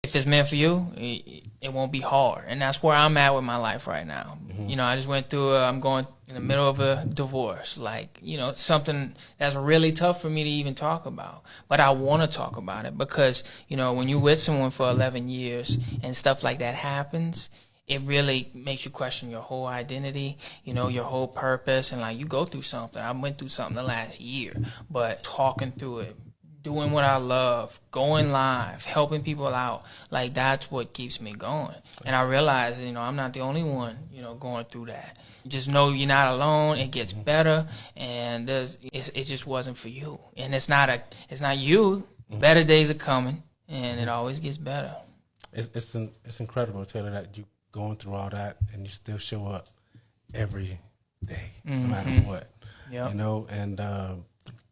if it's meant for you, it won't be hard. And that's where I'm at with my life right now. You know, I just went through I'm going in the middle of a divorce. Like, you know, it's something that's really tough for me to even talk about. But I want to talk about it because, you know, when you're with someone for 11 years and stuff like that happens, it really makes you question your whole identity, you know, your whole purpose. And, like, you go through something. I went through something the last year. But talking through it, doing what I love, going live, helping people out, like, that's what keeps me going. And I realize, you know, I'm not the only one, you know, going through that. Just know you're not alone. It gets better, and it just wasn't for you. And it's not you. Better days are coming, and it always gets better. It's incredible, Taylor, that you going through all that and you still show up every day, no matter what. Yep. You know, and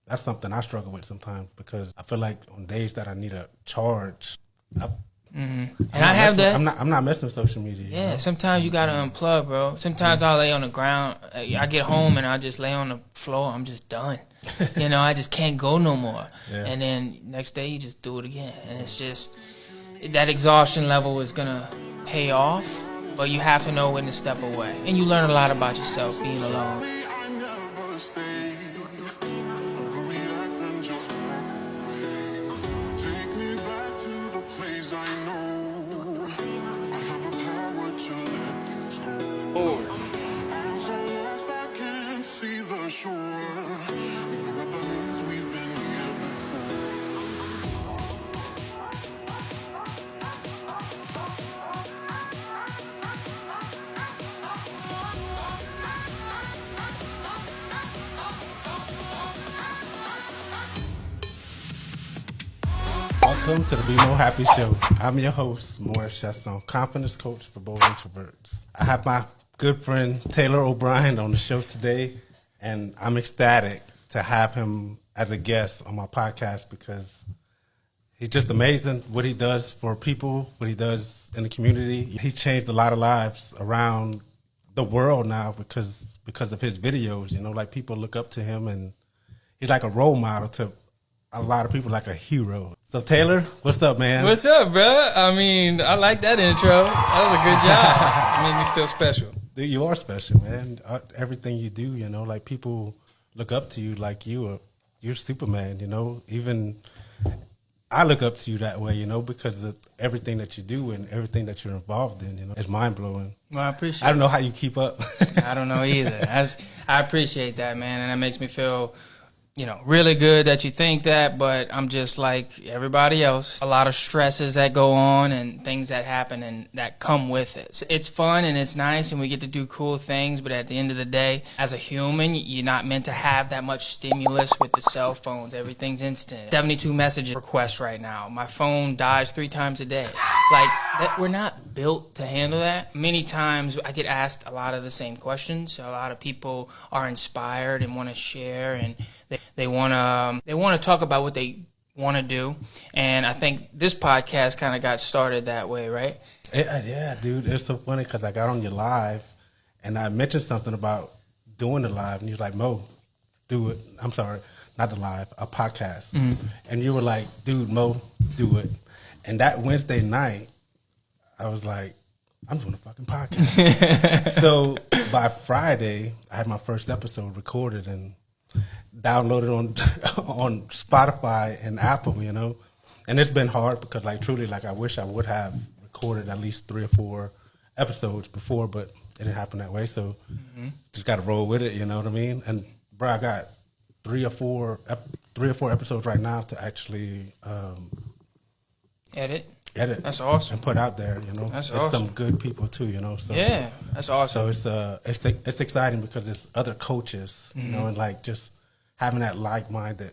that's something I struggle with sometimes because I feel like on days that I need a charge, And I have that. I'm not messing with social media. Yeah, you know? sometimes you gotta unplug, bro. Sometimes I'll lay on the ground. I get home and I just lay on the floor. I'm just done. You know, I just can't go no more. Yeah. And then next day you just do it again, and it's just that exhaustion level is gonna pay off. But you have to know when to step away, and you learn a lot about yourself being alone. Welcome to the BeMoHappy show. I'm your host, Morris Chasson, confidence coach for bold introverts. I have my good friend Taylor O'Brien on the show today, and I'm ecstatic to have him as a guest on my podcast because he's just amazing what he does for people, what he does in the community. He changed a lot of lives around the world now because of his videos. You know, like people look up to him, and he's like a role model to a lot of people, like a hero. So Taylor, what's up, man? What's up, bro? I mean, I like that intro. That was a good job. It made me feel special. Dude, you are special, man. Everything you do, you know, like people look up to you like you're Superman, you know. Even I look up to you that way, you know, because of everything that you do and everything that you're involved in, you know. It's mind-blowing. Well, I appreciate I don't know how you keep up. I don't know either. I appreciate that, man, and that makes me feel, you know, really good that you think that, but I'm just like everybody else. A lot of stresses that go on and things that happen and that come with it. It's fun and it's nice and we get to do cool things, but at the end of the day, as a human, you're not meant to have that much stimulus with the cell phones. Everything's instant. 72 message requests right now. My phone dies 3 times a day. Like, we're not built to handle that. Many times I get asked a lot of the same questions. A lot of people are inspired and want to share, and they want to talk about what they want to do. And I think this podcast kind of got started that way, right? Yeah, dude. It's so funny because I got on your live and I mentioned something about doing the live, and you was like, Mo, do it. I'm sorry, not the live, a podcast. And you were like, dude, Mo, do it. And that Wednesday night, I was like, I'm doing a fucking podcast. So by Friday, I had my first episode recorded and downloaded on Spotify and Apple, you know. And it's been hard because, like, truly, like, I wish I would have recorded at least 3 or 4 episodes before, but it didn't happen that way. So just got to roll with it, you know what I mean? And bro, I got 3 or 4 episodes right now to actually Edit. That's awesome. And put out there, you know. That's it's awesome. some good people too, you know. So Yeah, that's awesome. So it's exciting because it's other coaches, you know, and like just having that like-minded,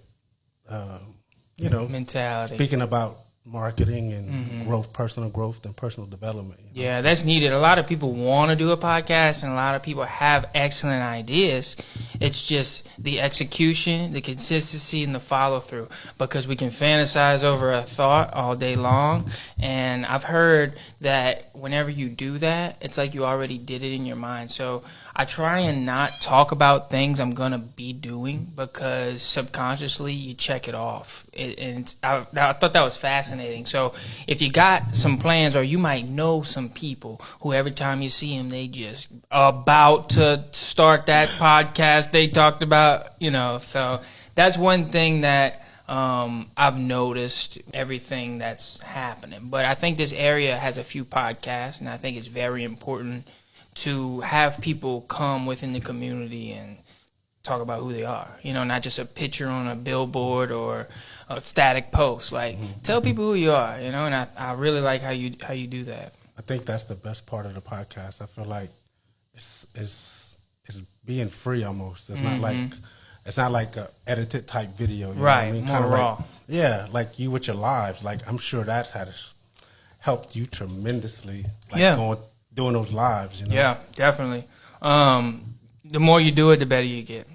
you know, mentality. Speaking about marketing and growth, personal growth and personal development. You know? Yeah, that's needed. A lot of people want to do a podcast, and a lot of people have excellent ideas. It's just the execution, the consistency, and the follow-through, because we can fantasize over a thought all day long. And I've heard that whenever you do that, it's like you already did it in your mind. So I try and not talk about things I'm gonna be doing because subconsciously you check it off. I thought that was fascinating. So if you got some plans, or you might know some people who every time you see them, they just about to start that podcast they talked about, you know. So that's one thing that I've noticed, everything that's happening. But I think this area has a few podcasts, and I think it's very important to have people come within the community and talk about who they are. You know, not just a picture on a billboard or a static post. Like, tell people who you are, you know, and I really like how you do that. I think that's the best part of the podcast. I feel like it's being free almost. It's not like a edited type video. You know what I mean? More raw. Like, like you with your lives. Like, I'm sure that has helped you tremendously. Like doing those lives, you know? Yeah, definitely. The more you do it, the better you get.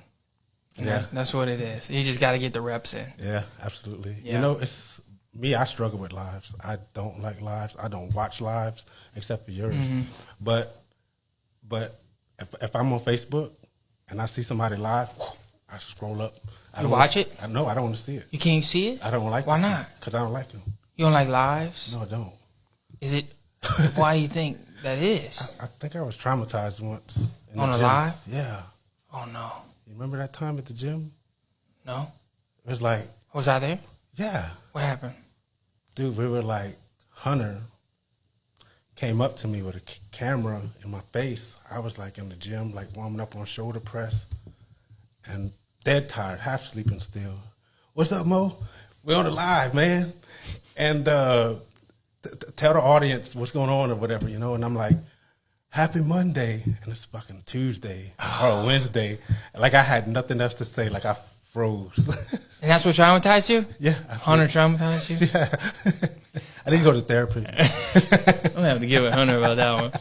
Yeah, that's what it is. You just got to get the reps in. Yeah, absolutely. Yeah. You know, it's me. I struggle with lives. I don't like lives. I don't watch lives except for yours. But if I'm on Facebook and I see somebody live, I scroll up. You watch it? No, I don't want to see it. You can't see it? I don't like. Why not? Because I don't like them. You don't like lives? No, I don't. Is it? Why do you think that is? I think I was traumatized once. On a live? Yeah. Oh no. You remember that time at the gym? No. It was like. Was I there? Yeah. What happened? Dude, we were like, Hunter came up to me with a camera in my face. I was like in the gym, like warming up on shoulder press, and dead tired, half sleeping still. What's up, Mo? We're on the live, man. And tell the audience what's going on or whatever, you know. And I'm like, happy Monday. And it's fucking Tuesday or Wednesday. Like, I had nothing else to say. Like, I froze. And that's what traumatized you? Yeah. Hunter traumatized you? Yeah. I didn't go to therapy. I'm going to have to give it Hunter about that one.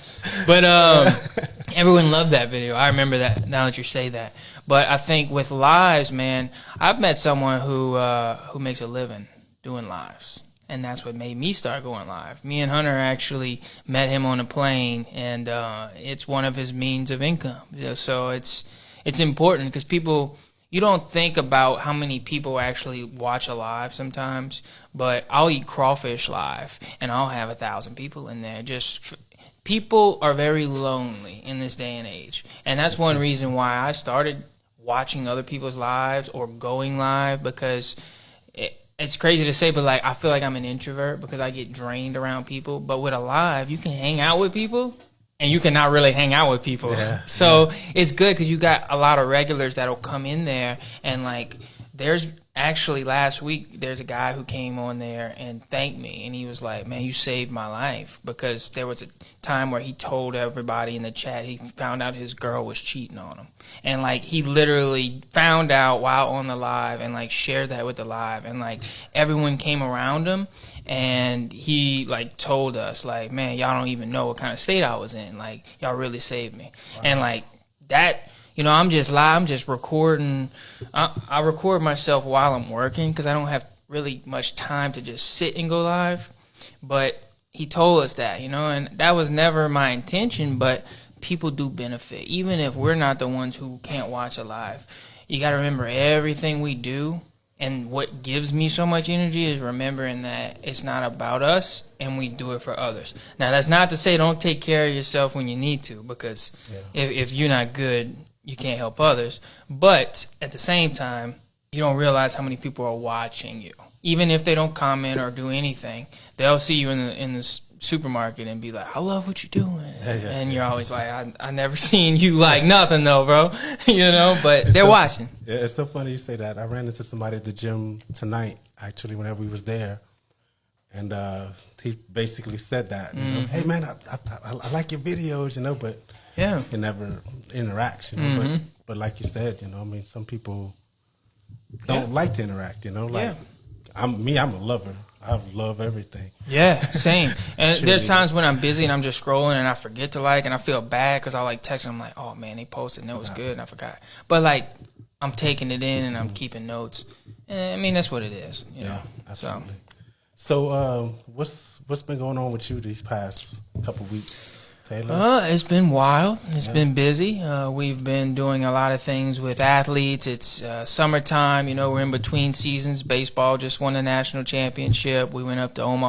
But everyone loved that video. I remember that now that you say that. But I think with lives, man, I've met someone who makes a living doing lives. And that's what made me start going live. Me and Hunter actually met him on a plane, and it's one of his means of income. So it's important because people, you don't think about how many people actually watch a live sometimes, but I'll eat crawfish live, and I'll have 1,000 people in there. People are very lonely in this day and age, and that's one reason why I started watching other people's lives or going live, because it's crazy to say, but like I feel like I'm an introvert because I get drained around people. But with a live, you can hang out with people, and you cannot really hang out with people. Yeah, so it's good because you got a lot of regulars that'll come in there. And like, there's actually last week, there's a guy who came on there and thanked me. And he was like, man, you saved my life. Because there was a time where he told everybody in the chat he found out his girl was cheating on him. And like, he literally found out while on the live and like shared that with the live. And like, everyone came around him. And he like told us like, man, y'all don't even know what kind of state I was in. Like, y'all really saved me. Wow. And like that, you know, I'm just live. I'm just recording. I record myself while I'm working because I don't have really much time to just sit and go live. But he told us that, you know, and that was never my intention. But people do benefit, even if we're not the ones who can't watch it live. You got to remember everything we do. And what gives me so much energy is remembering that it's not about us and we do it for others. Now, that's not to say don't take care of yourself when you need to, because if you're not good, you can't help others. But at the same time, you don't realize how many people are watching you. Even if they don't comment or do anything, they'll see you in the supermarket and be like, I love what you're doing. And you're always like, I never seen you like nothing though, bro. You know, but they're watching. Yeah, it's so funny you say that. I ran into somebody at the gym tonight, actually, whenever we was there. And he basically said that, you know, hey man, I like your videos, you know, but he never interacts, you know. But like you said, you know, I mean, some people don't like to interact, you know, like I'm a lover. I love everything. Yeah, same. And there's times when I'm busy and I'm just scrolling and I forget to like, and I feel bad because I like text them like, oh man, they posted and it was good and I forgot. But like, I'm taking it in and I'm keeping notes. And, I mean, that's what it is. You know? Absolutely. So what's been going on with you these past couple weeks? Taylor? It's been wild. It's been busy. We've been doing a lot of things with athletes. It's summertime. You know, we're in between seasons. Baseball just won the national championship. We went up to Omaha